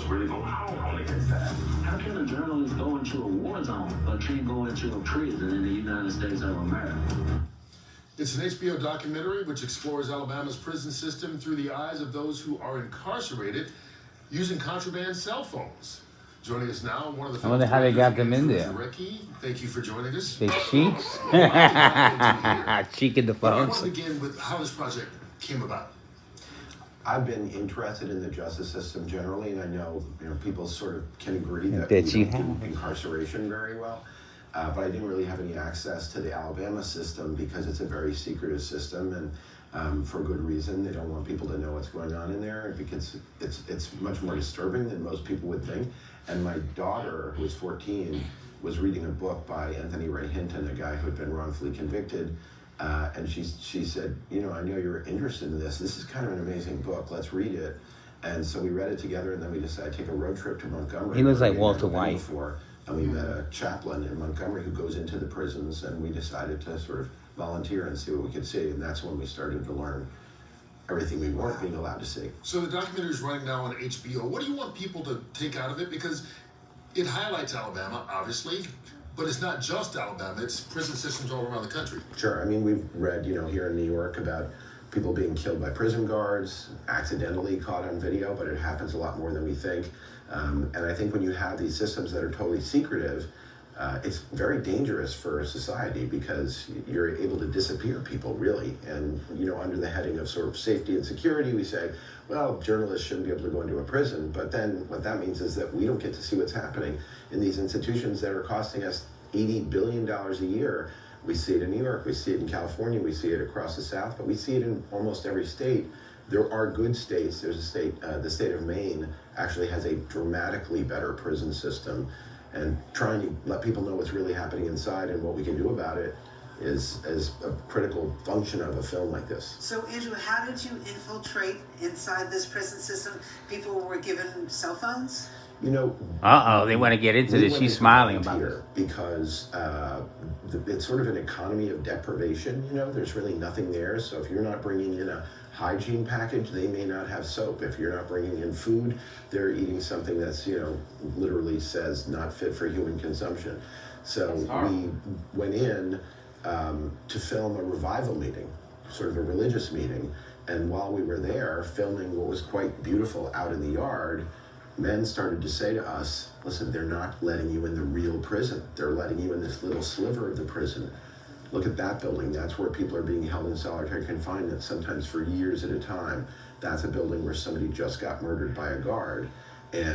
really going on inside. How can a journalist go into a war zone but can't go into a prison in the United States of America? It's an HBO documentary which explores Alabama's prison system through the eyes of those who are incarcerated using contraband cell phones. Joining us now, one of the I wonder how they got them in there. Ricky, thank you for joining us. They cheeks? Cheek in the I want phones. to begin with how this project came about. I've been interested in the justice system generally, and I know people sort of can agree that That we you don't do have. incarceration very well. But I didn't really have any access to the Alabama system because it's a very secretive system, and for good reason. They don't want people to know what's going on in there because it's much more disturbing than most people would think. And my daughter, who was 14, was reading a book by Anthony Ray Hinton, a guy who had been wrongfully convicted. And she said, I know you're interested in this. This is kind of an amazing book. Let's read it. And so we read it together, and then we decided to take a road trip to Montgomery. He looks like We had Walter never been White. before, and we met a chaplain in Montgomery who goes into the prisons, and we decided to sort of volunteer and see what we could see. And that's when we started to learn everything we weren't being allowed to see. So the documentary is running now on HBO. What do you want people to take out of it? Because it highlights Alabama, obviously, but it's not just Alabama. It's prison systems all around the country. Sure. I mean, we've read, here in New York about people being killed by prison guards, accidentally caught on video, but it happens a lot more than we think. And I think when you have these systems that are totally secretive, it's very dangerous for society because you're able to disappear people, really. And, under the heading of sort of safety and security, we say, well, journalists shouldn't be able to go into a prison. But then what that means is that we don't get to see what's happening in these institutions that are costing us $80 billion a year. We see it in New York, we see it in California, we see it across the South, but we see it in almost every state. There are good states. There's a state, the state of Maine actually has a dramatically better prison system. And trying to let people know what's really happening inside and what we can do about it is a critical function of a film like this. So, Andrew, how did you infiltrate inside this prison system? People were given cell phones? Uh-oh, they want to get into this. She's smiling about it. Because it's sort of an economy of deprivation, There's really nothing there. So if you're not bringing in a hygiene package, they may not have soap. If you're not bringing in food, they're eating something that's, literally says not fit for human consumption. So we went in to film a revival meeting, sort of a religious meeting. And while we were there filming what was quite beautiful out in the yard, men started to say to us, listen, they're not letting you in the real prison. They're letting you in this little sliver of the prison. Look at that building. That's where people are being held in solitary confinement, sometimes for years at a time. That's a building where somebody just got murdered by a guard.